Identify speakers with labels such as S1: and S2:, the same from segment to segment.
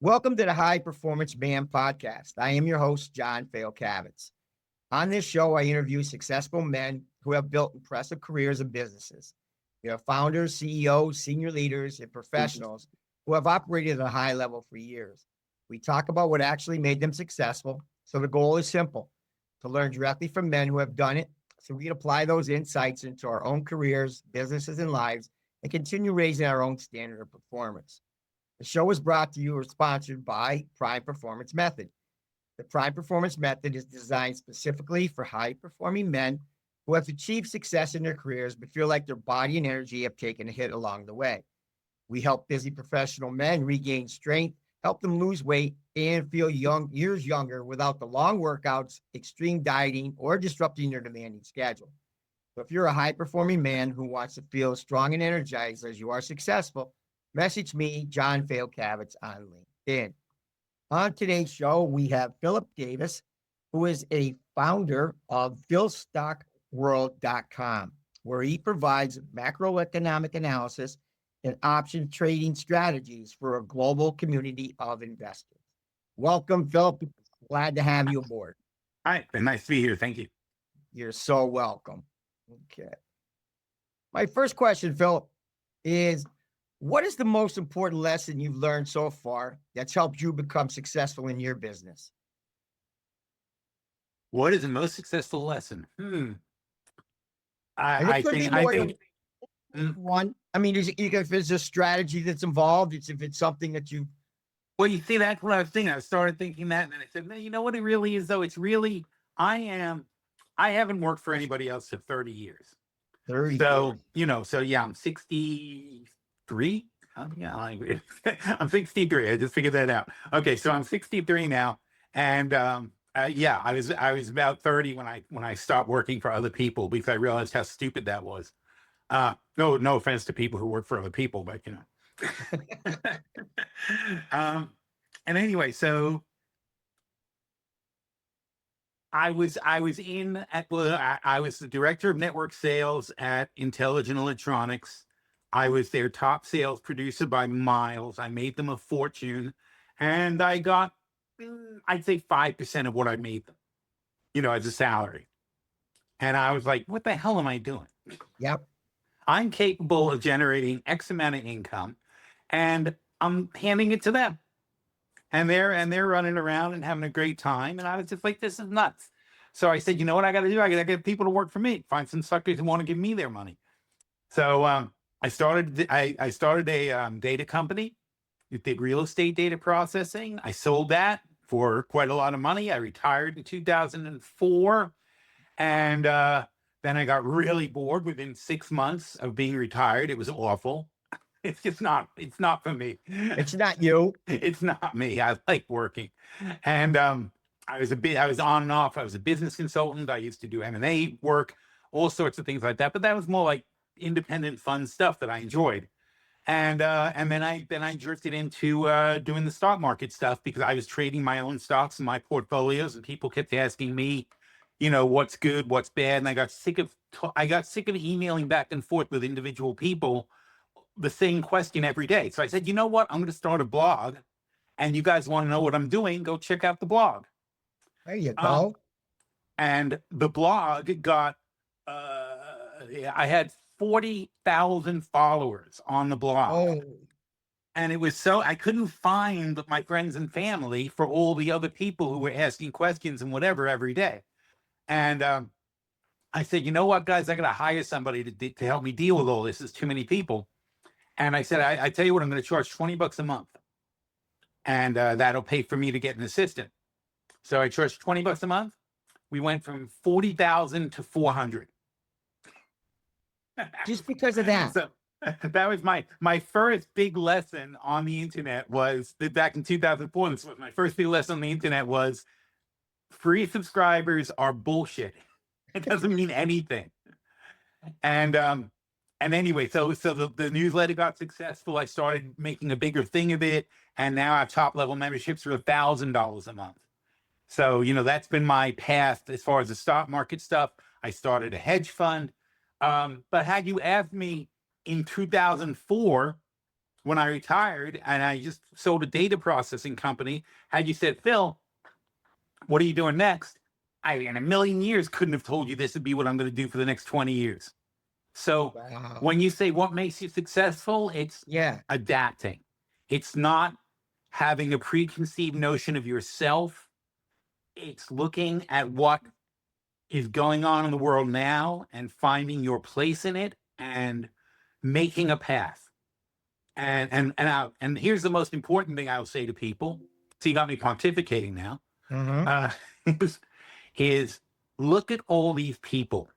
S1: Welcome to the High Performance Man podcast. I am your host, John Fayocavitz. On this show, I interview successful men who have built impressive careers and businesses. We are founders, CEOs, senior leaders, and professionals who have operated at a high level for years. We talk about what actually made them successful. So the goal is simple: to learn directly from men who have done it so we can apply those insights into our own careers, businesses, and lives and continue raising our own standard of performance. The show is brought to you or sponsored by Prime Performance Method. The Prime Performance Method is designed specifically for high-performing men who have achieved success in their careers but feel like their body and energy have taken a hit along the way. We help busy professional men regain strength, help them lose weight, and feel years younger without the long workouts, extreme dieting, or disrupting their demanding schedule. So if you're a high-performing man who wants to feel strong and energized as you are successful, message me, John Fayocavitz, on LinkedIn. On today's show, we have Philip Davis, who is a founder of philstockworld.com, where he provides macroeconomic analysis and option trading strategies for a global community of investors. Welcome, Philip. Glad to have you aboard.
S2: Hi, nice to be here. Thank you.
S1: You're so welcome. Okay. My first question, Philip, is what is the most important lesson you've learned so far that's helped you become successful in your business?
S2: What is the most successful lesson?
S1: I think one. I mean, if it's a strategy that's involved, if it's something that you.
S2: Well, you see, that's what I was thinking. I started thinking that, and then I said, no, you know what it really is, though? It's really, I haven't worked for anybody else for 30 years.
S1: 30.
S2: So, I'm 63. I'm 63. I just figured that out. Okay, so I'm 63 now, and I was about 30 when I stopped working for other people because I realized how stupid that was. No offense to people who work for other people, but and anyway, so I was the director of network sales at Intelligent Electronics. I was their top sales producer by miles. I made them a fortune, and I got, I'd say 5% of what I made them, as a salary. And I was like, what the hell am I doing?
S1: Yep.
S2: I'm capable of generating X amount of income, and I'm handing it to them. And they're running around and having a great time. And I was just like, this is nuts. So I said, you know what I got to do? I got to get people to work for me. Find some suckers who want to give me their money. So I started a data company. It did real estate data processing. I sold that for quite a lot of money. I retired in 2004. And then I got really bored within 6 months of being retired. It was awful. It's not for me.
S1: It's not you.
S2: It's not me. I like working. And I was on and off. I was a business consultant. I used to do M&A work, all sorts of things like that. But that was more like independent, fun stuff that I enjoyed. And then I drifted into doing the stock market stuff because I was trading my own stocks in my portfolios, and people kept asking me, what's good, what's bad. And I got sick of emailing back and forth with individual people the same question every day. So I said, you know what? I'm going to start a blog, and you guys want to know what I'm doing? Go check out the blog.
S1: There you go.
S2: And the blog got, I had 40,000 followers on the blog.
S1: Oh.
S2: And it was I couldn't find my friends and family for all the other people who were asking questions and whatever every day. And I said, you know what, guys, I got to hire somebody to help me deal with all this. There's too many people. And I said, I tell you what, I'm going to charge $20 a month. And that'll pay for me to get an assistant. So I charged $20 a month. We went from 40,000 to 400.
S1: Just because of that.
S2: So that was my first big lesson on the internet was that back in 2004. This was my first big lesson on the internet was free subscribers are bullshit. It doesn't mean anything. And anyway, so the newsletter got successful. I started making a bigger thing of it, and now I have top level memberships for $1,000 a month. So that's been my path as far as the stock market stuff. I started a hedge fund. But had you asked me in 2004 when I retired and I just sold a data processing company, had you said, Phil, what are you doing next? I, in a million years, couldn't have told you this would be what I'm going to do for the next 20 years. So
S1: Wow.
S2: when you say what makes you successful, it's
S1: Yeah.
S2: adapting. It's not having a preconceived notion of yourself. It's looking at what is going on in the world now and finding your place in it and making a path. And here's the most important thing I'll say to people. So you got me pontificating now.
S1: Mm-hmm.
S2: Uh, is, is look at all these people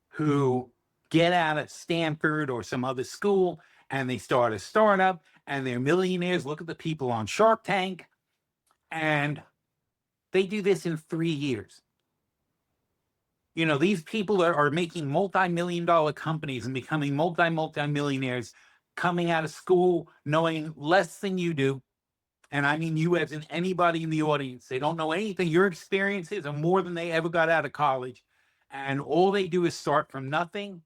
S2: who get out of Stanford or some other school and they start a startup and they're millionaires. Look at the people on Shark Tank, and they do this in 3 years. You know, these people are making multi-million dollar companies and becoming multi-millionaires coming out of school knowing less than you do. And I mean you as in anybody in the audience. They don't know anything. Your experiences are more than they ever got out of college. And all they do is start from nothing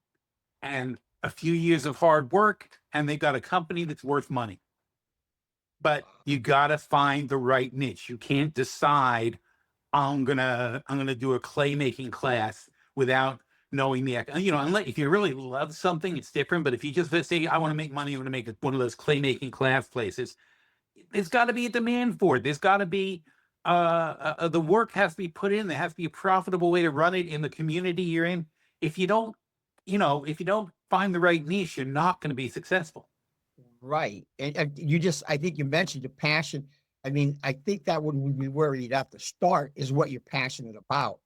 S2: and a few years of hard work, and they've got a company that's worth money. But you got to find the right niche. You can't decide I'm gonna do a clay making class without knowing the, you know, unless if you really love something, it's different. But if you just say I want to make money, I'm gonna make one of those clay making class places. There's got to be a demand for it. There's got to be the work has to be put in. There has to be a profitable way to run it in the community you're in. If you don't, if you don't find the right niche, you're not going to be successful.
S1: Right. And you just, I think you mentioned your passion. I mean, I think that would be where you'd have to start is what you're passionate about.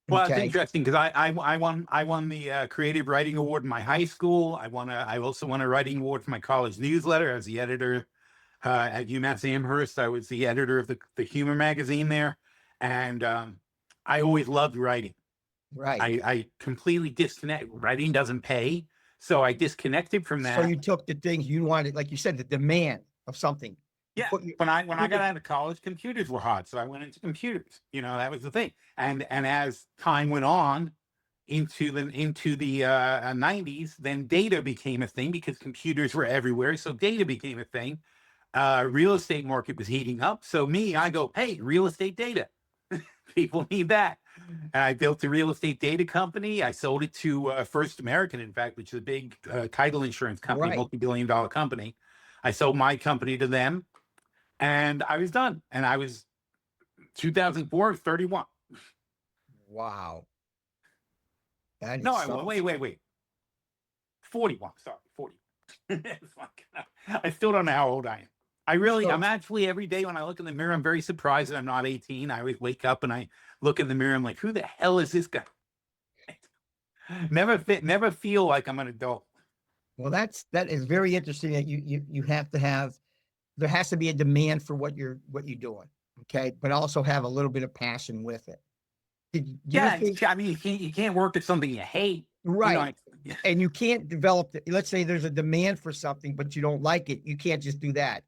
S2: Well, it's
S1: Okay.
S2: interesting because I won the creative writing award in my high school. I also won a writing award for my college newsletter. I was the editor at UMass Amherst. I was the editor of the humor magazine there, and I always loved writing.
S1: Right.
S2: I completely disconnect. Writing doesn't pay, so I disconnected from
S1: So
S2: that.
S1: you took the things you wanted, like you said, the demand of something.
S2: Yeah, when I got out of college, computers were hot, so I went into computers. You know, that was the thing. And as time went on into the 90s, then data became a thing because computers were everywhere. So data became a thing. Real estate market was heating up. So I go, hey, real estate data. People need that. And I built a real estate data company. I sold it to First American, in fact, which is a big title insurance company,
S1: Right.
S2: multi-billion-dollar company. I sold my company to them, and I was done. And I was 2004, 31.
S1: Wow. That
S2: No,
S1: is something.
S2: wait. 41. Sorry, 40. I still don't know how old I am. I'm actually every day when I look in the mirror, I'm very surprised that I'm not 18. I always wake up and I look in the mirror. I'm like, who the hell is this guy? Never feel like I'm an adult.
S1: Well, that is very interesting that you have to have, there has to be a demand for what you're doing. Okay. But also have a little bit of passion with it. Do you
S2: Yeah,
S1: think,
S2: I mean, you can't work at something you hate.
S1: right. And you can't develop let's say there's a demand for something, but you don't like it. You can't just do that.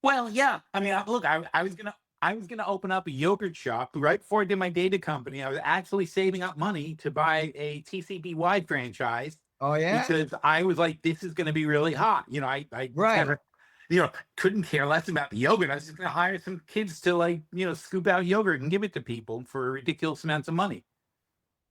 S2: Well, yeah. I mean, look, I was gonna open up a yogurt shop right before I did my data company. I was actually saving up money to buy a TCB franchise
S1: Oh yeah.
S2: because I was like, this is gonna be really hot. You know, I
S1: Right.
S2: couldn't care less about the yogurt. I was just gonna hire some kids to scoop out yogurt and give it to people for ridiculous amounts of money.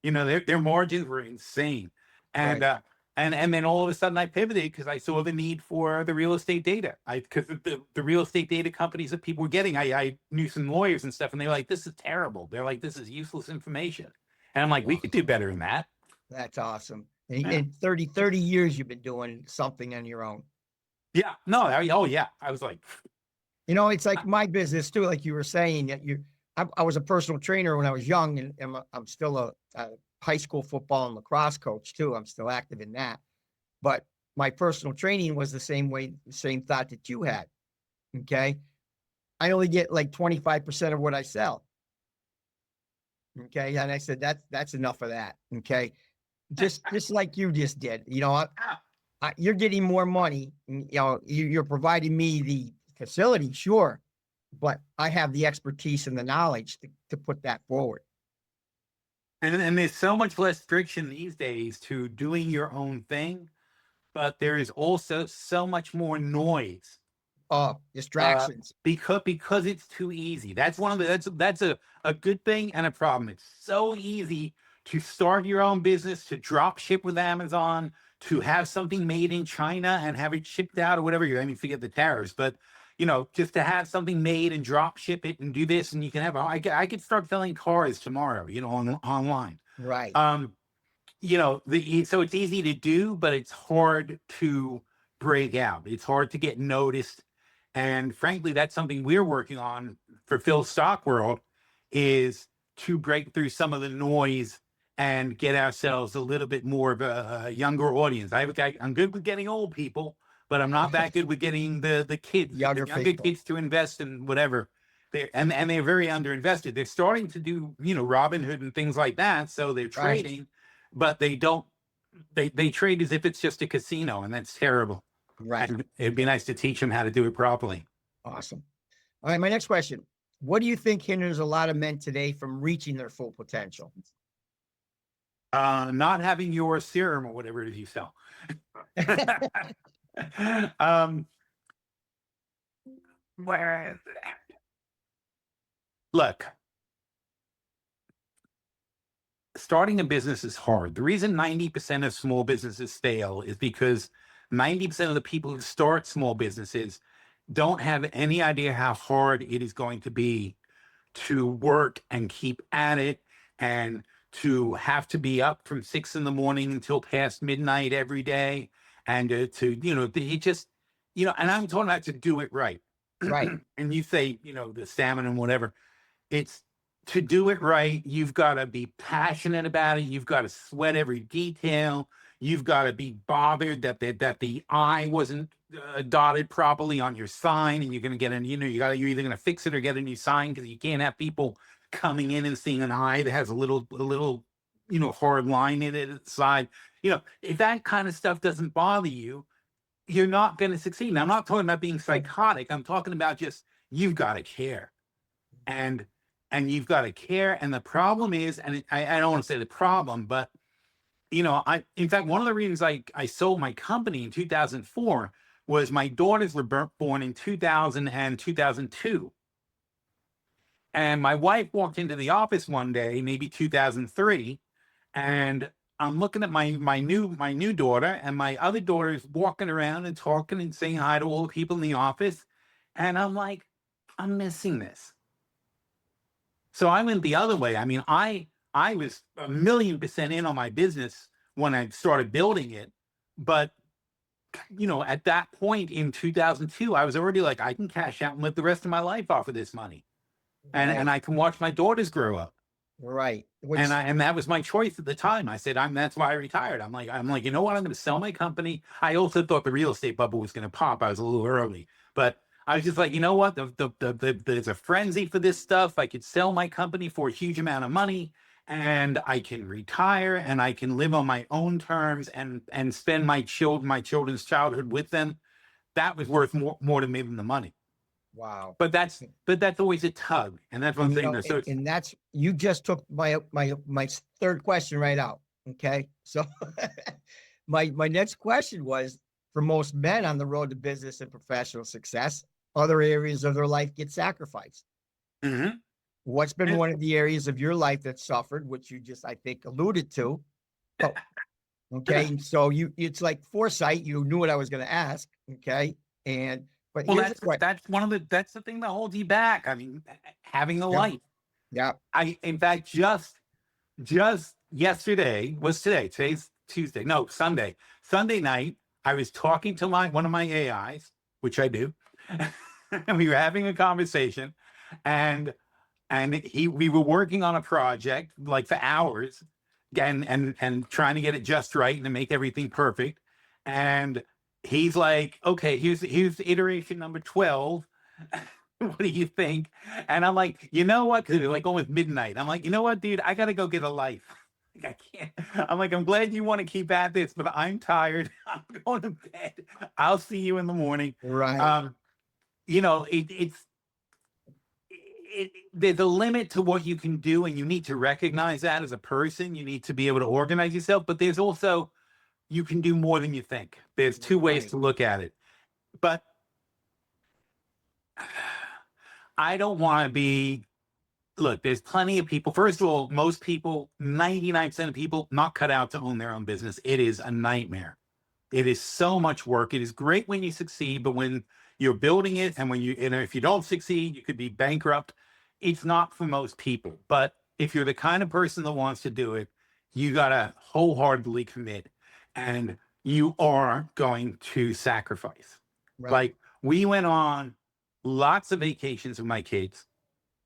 S2: You know, their margins were insane. And
S1: Right.
S2: and then all of a sudden I pivoted because I saw the need for the real estate data. Because the real estate data companies that people were getting, I knew some lawyers and stuff, and they were like, this is terrible. They're like, this is useless information. And I'm like, we
S1: Wow.
S2: could do better than that.
S1: That's awesome. And
S2: Yeah.
S1: in 30 years, you've been doing something on your own.
S2: Yeah. No, oh yeah. I was like,
S1: It's like my business too. Like you were saying that I was a personal trainer when I was young, and I'm still a high school football and lacrosse coach too. I'm still active in that. But my personal training was the same thought that you had. Okay. I only get like 25% of what I sell. Okay. And I said, that's enough of that. Okay. Just like you just did, you're getting more money. You're providing me the facility, sure, but I have the expertise and the knowledge to put that forward.
S2: and there's so much less friction these days to doing your own thing. but there is also so much more noise
S1: Distractions.
S2: because it's too easy. That's one of the that's a good thing and a problem. It's so easy to start your own business, to drop ship with Amazon, to have something made in China and have it shipped out or whatever. I mean, forget the tariffs, but just to have something made and drop ship it and do this, and you can have. I could start selling cars tomorrow, online.
S1: Right.
S2: So it's easy to do, but it's hard to break out. It's hard to get noticed. And frankly, that's something we're working on for Phil's Stock World, is to break through some of the noise and get ourselves a little bit more of a younger audience. I'm good with getting old people, but I'm not that good with getting the kids,
S1: Younger
S2: the younger
S1: people.
S2: kids to invest in whatever. They're very underinvested. They're starting to do, Robinhood and things like that. So they're trading, but they don't, they trade as if it's just a casino, and that's terrible.
S1: Right.
S2: And it'd be nice to teach them how to do it properly.
S1: Awesome. All right. My next question. What do you think hinders a lot of men today from reaching their full potential?
S2: Not having your serum or whatever it is you sell. Look, starting a business is hard. The reason 90% of small businesses fail is because 90% of the people who start small businesses don't have any idea how hard it is going to be to work and keep at it, and to have to be up from 6 a.m. until past midnight every day. And it just, and I'm talking about to do it right.
S1: Right.
S2: And you say, the stamina and whatever. It's to do it right. You've got to be passionate about it. You've got to sweat every detail. You've got to be bothered that the I wasn't dotted properly on your sign, and you're going to get you're either going to fix it or get a new sign, because you can't have people coming in and seeing an I that has a little hard line in it at the side. If that kind of stuff doesn't bother you, you're not going to succeed. Now, I'm not talking about being psychotic. I'm talking about just, you've got to care. And you've got to care. And the problem is, and I don't want to say the problem, but in fact, one of the reasons I sold my company in 2004 was my daughters were born in 2000 and 2002. And my wife walked into the office one day, maybe 2003, and I'm looking at my new daughter, and my other daughter is walking around and talking and saying hi to all the people in the office. And I'm like, I'm missing this. So I went the other way. I mean, I was 1,000,000% in on my business when I started building it. But, at that point in 2002, I was already like, I can cash out and live the rest of my life off of this money. And I can watch my daughters grow up.
S1: Right.
S2: And that was my choice at the time. I said, that's why I retired. I'm like, you know what? I'm going to sell my company. I also thought the real estate bubble was going to pop. I was a little early, but I was just like, you know what? There's a frenzy for this stuff. I could sell my company for a huge amount of money, and I can retire, and I can live on my own terms and spend my children's childhood with them. That was worth more to me than the money.
S1: Wow.
S2: But that's always a tug. And that's what I'm saying. So
S1: and that's, you just took my third question right out. Okay. So my next question was, for most men on the road to business and professional success, other areas of their life get sacrificed.
S2: Mm-hmm.
S1: What's been one of the areas of your life that suffered, which you just, I think, alluded to? Oh, okay. So it's like foresight. You knew what I was going to ask. Okay. But
S2: that's the thing that holds you back. I mean, having a life.
S1: Yeah.
S2: In fact, just yesterday was today. Today's Tuesday. No, Sunday. Sunday night, I was talking to one of my AIs, which I do, and we were having a conversation, and we were working on a project like for hours, and trying to get it just right and to make everything perfect. And he's like, okay, here's iteration number 12. What do you think? And I'm like, you know what? Because it was like almost midnight. I'm like, you know what, dude? I got to go get a life. I can't. I'm like, I'm glad you want to keep at this, but I'm tired. I'm going to bed. I'll see you in the morning.
S1: Right.
S2: There's a limit to what you can do, and you need to recognize that as a person. You need to be able to organize yourself, but there's also, you can do more than you think. There's two ways
S1: Right.
S2: to look at it. But I don't want to be, look, there's plenty of people. First of all, most people, 99% of people, not cut out to own their own business. It is a nightmare. It is so much work. It is great when you succeed, but when you're building it and if you don't succeed, you could be bankrupt. It's not for most people. But if you're the kind of person that wants to do it, you got to wholeheartedly commit, and you are going to sacrifice.
S1: Right.
S2: Like, we went on lots of vacations with my kids.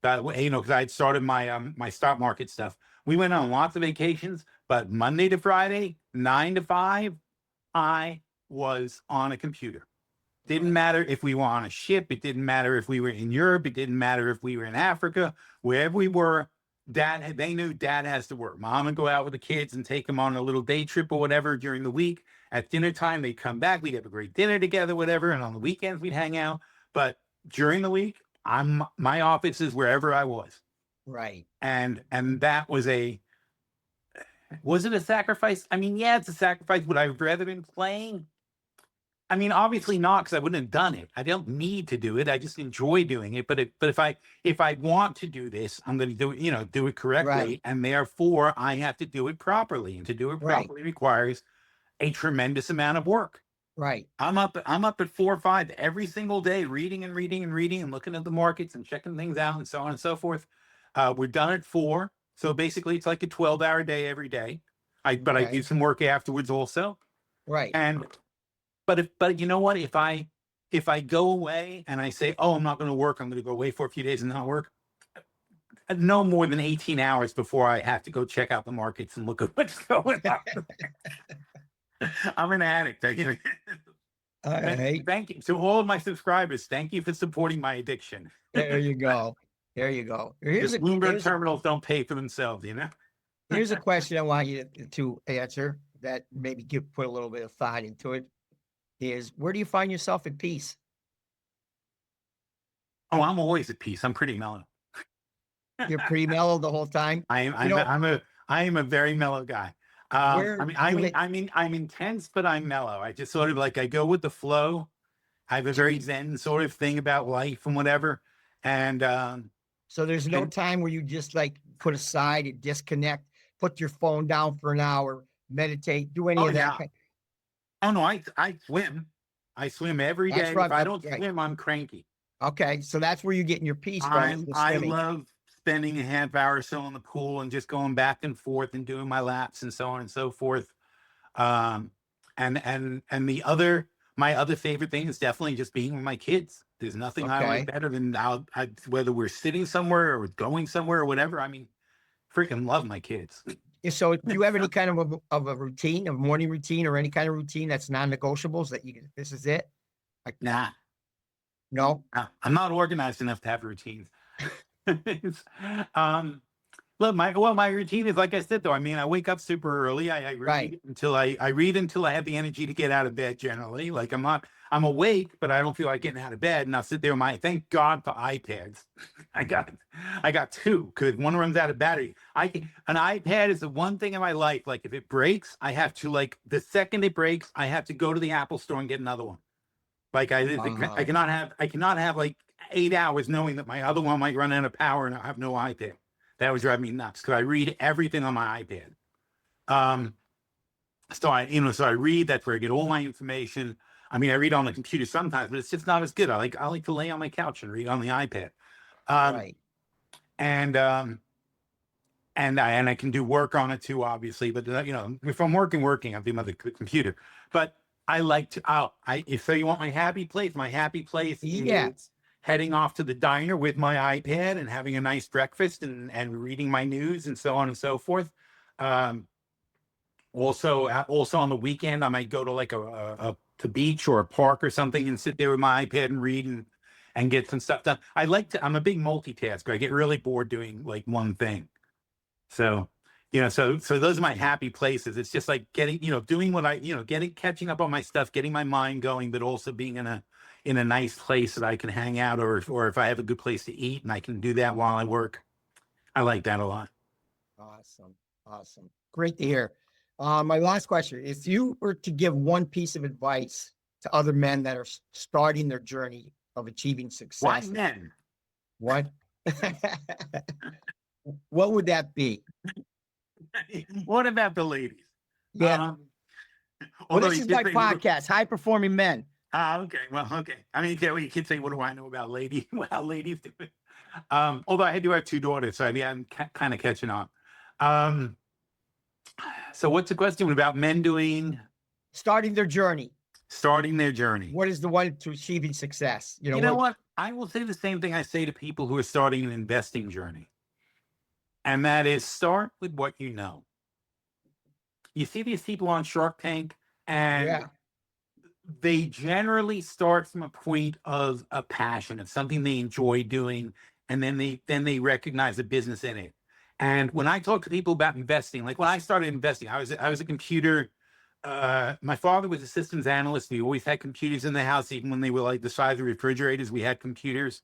S2: Because I had started my stock market stuff. We went on lots of vacations, but Monday to Friday, 9 to 5, I was on a computer. Didn't matter if we were on a ship. It didn't matter if we were in Europe. It didn't matter if we were in Africa. Wherever we were, they knew dad has to work. Mom would go out with the kids and take them on a little day trip or whatever during the week. At dinner time, they'd come back. We'd have a great dinner together, whatever. And on the weekends, we'd hang out. But during the week, my office is wherever I was.
S1: Right.
S2: And that was it a sacrifice? I mean, yeah, it's a sacrifice. Would I have rather been playing? I mean, obviously not, because I wouldn't have done it. I don't need to do it. I just enjoy doing it. But if I want to do this, I'm going to do it, do it correctly.
S1: Right.
S2: And therefore I have to do it properly. And to do it properly requires a tremendous amount of work.
S1: Right.
S2: I'm up at 4 or 5 every single day, reading and looking at the markets and checking things out and so on and so forth. We're done at 4. So basically it's like a 12-hour day every day. I do some work afterwards also.
S1: Right.
S2: But you know what? If I go away and I say, oh, I'm not going to work, I'm going to go away for a few days and not work, no more than 18 hours before I have to go check out the markets and look at what's going on. I'm an addict.
S1: All right.
S2: Thank you to all of my subscribers. Thank you for supporting my addiction.
S1: There you go. Here's
S2: Bloomberg terminals don't pay for themselves,
S1: Here's a question I want you to answer that maybe put a little bit of thought into it. Is, where do you find yourself at peace?
S2: Oh, I'm always at peace. I'm pretty mellow.
S1: You're pretty mellow the whole time.
S2: I am a very mellow guy. I'm intense, but I'm mellow. I just sort of I go with the flow. I have a very zen sort of thing about life and whatever. And
S1: so there's no time where you just put aside and disconnect, put your phone down for an hour, meditate, do any of that.
S2: Yeah. Oh no, I swim. I swim every day. If I don't swim, I'm cranky.
S1: Okay, so that's where you're getting your peace from.
S2: I love spending a half hour or so in the pool and just going back and forth and doing my laps and so on and so forth. And my other favorite thing is definitely just being with my kids. There's nothing I like better than whether we're sitting somewhere or going somewhere or whatever. I mean, freaking love my kids.
S1: So do you have any kind of a routine, a morning routine or any kind of routine that's non-negotiables that this is it?
S2: Nah.
S1: No?
S2: I'm not organized enough to have routines. Look, my routine is, like I said, though. I mean, I wake up super early. I read until I have the energy to get out of bed. Generally, I'm awake, but I don't feel like getting out of bed. And I'll sit there with thank God for iPads. I got 2 because one runs out of battery. An iPad is the one thing in my life. Like, if it breaks, I have to the second it breaks, I have to go to the Apple store and get another one. I cannot have 8 hours knowing that my other one might run out of power and I have no iPad. That would drive me nuts because I read everything on my iPad. So I read. That's where I get all my information. I mean, I read on the computer sometimes, but it's just not as good. I like to lay on my couch and read on the iPad. And I can do work on it too, obviously. But if I'm working, I'll do my computer. But I like to. If you want my happy place is heading off to the diner with my iPad and having a nice breakfast and reading my news and so on and so forth. Also on the weekend, I might go to the beach or a park or something and sit there with my iPad and read and get some stuff done. I'm a big multitasker. I get really bored doing one thing. So, so those are my happy places. It's just getting, doing what catching up on my stuff, getting my mind going, but also being in a nice place that I can hang out, or if I have a good place to eat and I can do that while I work. I like that a lot.
S1: Awesome. Great to hear. My last question, if you were to give one piece of advice to other men that are starting their journey of achieving
S2: Why
S1: success,
S2: men?
S1: what, what would that be?
S2: What about the ladies?
S1: Yeah.
S2: Um,
S1: Well,
S2: although
S1: this
S2: you
S1: is
S2: could
S1: my
S2: say,
S1: podcast, High Performing Men.
S2: okay, well, okay. I mean, you could say, what do I know about ladies? Well, ladies do it. Although I do have two daughters, so I'm kind of catching on. Um, so what's the question about men doing,
S1: Starting their journey.
S2: starting their journey?
S1: What is the one to achieving success?
S2: You know what? I will say the same thing I say to people who are starting an investing journey. And that is start with what you know. You see these people on Shark Tank, and
S1: Yeah,
S2: they generally start from a point of a passion of something they enjoy doing, and then they recognize a business in it. And when I talk to people about investing, like when I started investing, I was a computer. My father was a systems analyst. We always had computers in the house, even when they were like the size of refrigerators. We had computers,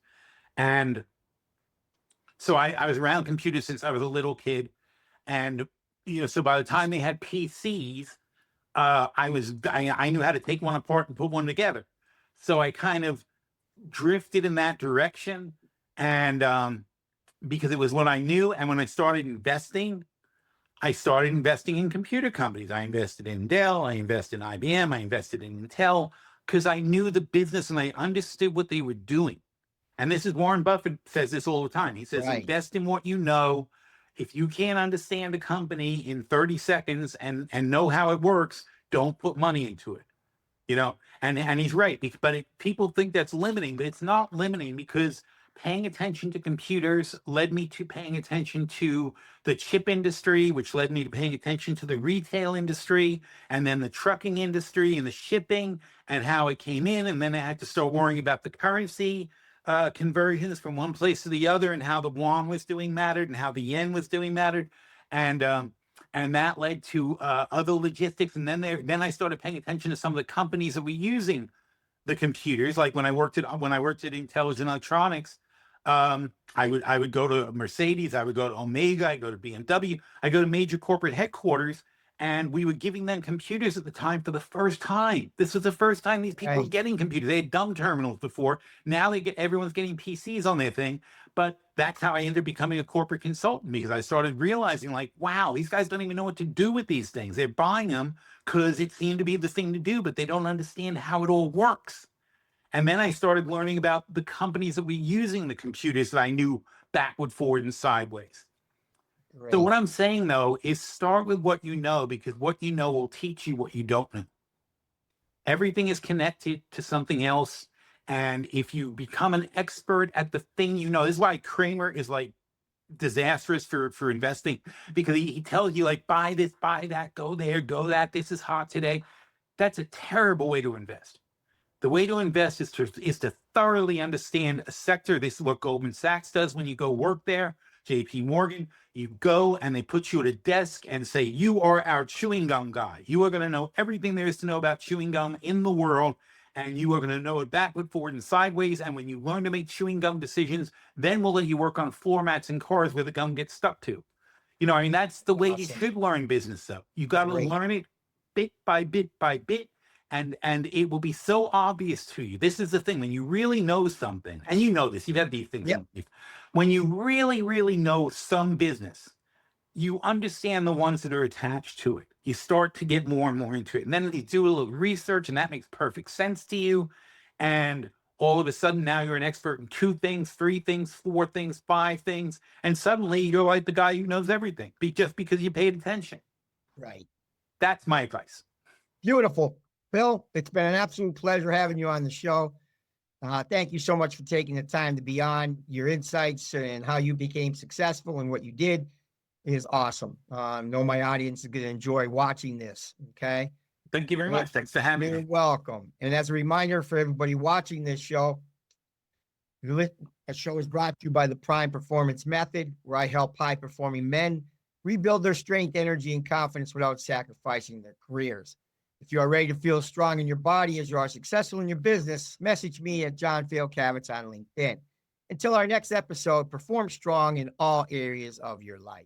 S2: and so I was around computers since I was a little kid. And so by the time they had PCs, I knew how to take one apart and put one together. So I kind of drifted in that direction, and because it was what I knew. And when I started investing in computer companies. I invested in Dell, I invested in IBM, I invested in Intel, because I knew the business and I understood what they were doing. And this is Warren Buffett says this all the time. He says,
S1: right.
S2: invest in what you know. If you can't understand a company in 30 seconds and know how it works, don't put money into it. And he's right. But people think that's limiting, but it's not limiting, because paying attention to computers led me to paying attention to the chip industry, which led me to paying attention to the retail industry, and then the trucking industry and the shipping and how it came in. And then I had to start worrying about the currency conversions from one place to the other, and how the yuan was doing mattered, and how the yen was doing mattered. And that led to other logistics. And then I started paying attention to some of the companies that were using the computers. Like when I worked at Intelligent Electronics, I would go to Mercedes, I would go to Omega, I go to BMW, I go to major corporate headquarters, and we were giving them computers at the time for the first time. This was the first time these people were
S1: Right.
S2: getting computers. They had dumb terminals before. Now everyone's getting PCs on their thing. But that's how I ended up becoming a corporate consultant, because I started realizing, like, wow, these guys don't even know what to do with these things. They're buying them because it seemed to be the thing to do, but they don't understand how it all works. And then I started learning about the companies that were using the computers that I knew backward, forward, and sideways. So
S1: Great.
S2: what I'm saying, though, is start with what you know, because what you know will teach you what you don't know. Everything is connected to something else. And if you become an expert at the thing you know, this is why Kramer is like disastrous for investing, because he tells you, like, buy this, buy that, go there, go that. This is hot today. That's a terrible way to invest. The way to invest is to thoroughly understand a sector. This is what Goldman Sachs does when you go work there. JP Morgan, you go and they put you at a desk and say, you are our chewing gum guy. You are going to know everything there is to know about chewing gum in the world, and you are going to know it backward, forward, and sideways. And when you learn to make chewing gum decisions, then we'll let you work on floor mats in cars where the gum gets stuck to. I mean, that's the way you
S1: Awesome.
S2: should learn business, though. You got to
S1: Great.
S2: learn it bit by bit by bit, and it will be so obvious to you. This is the thing: when you really know something, and you know this, you've had these things.
S1: Yep.
S2: When you really, really know some business, you understand the ones that are attached to it. You start to get more and more into it, and then you do a little research, and that makes perfect sense to you. And all of a sudden, now you're an expert in 2 things, 3 things, 4 things, 5 things, and suddenly you're like the guy who knows everything, just because you paid attention.
S1: Right.
S2: That's my advice.
S1: Beautiful. Bill, it's been an absolute pleasure having you on the show. Thank you so much for taking the time to be on. Your insights and how you became successful and what you did is awesome. I know my audience is going to enjoy watching this. Okay.
S2: Thank you very much. Thanks for having
S1: You're
S2: me.
S1: welcome. And as a reminder for everybody watching this show, the show is brought to you by the Prime Performance Method, where I help high-performing men rebuild their strength, energy, and confidence without sacrificing their careers. If you are ready to feel strong in your body as you are successful in your business, message me at John Fayocavitz on LinkedIn. Until our next episode, perform strong in all areas of your life.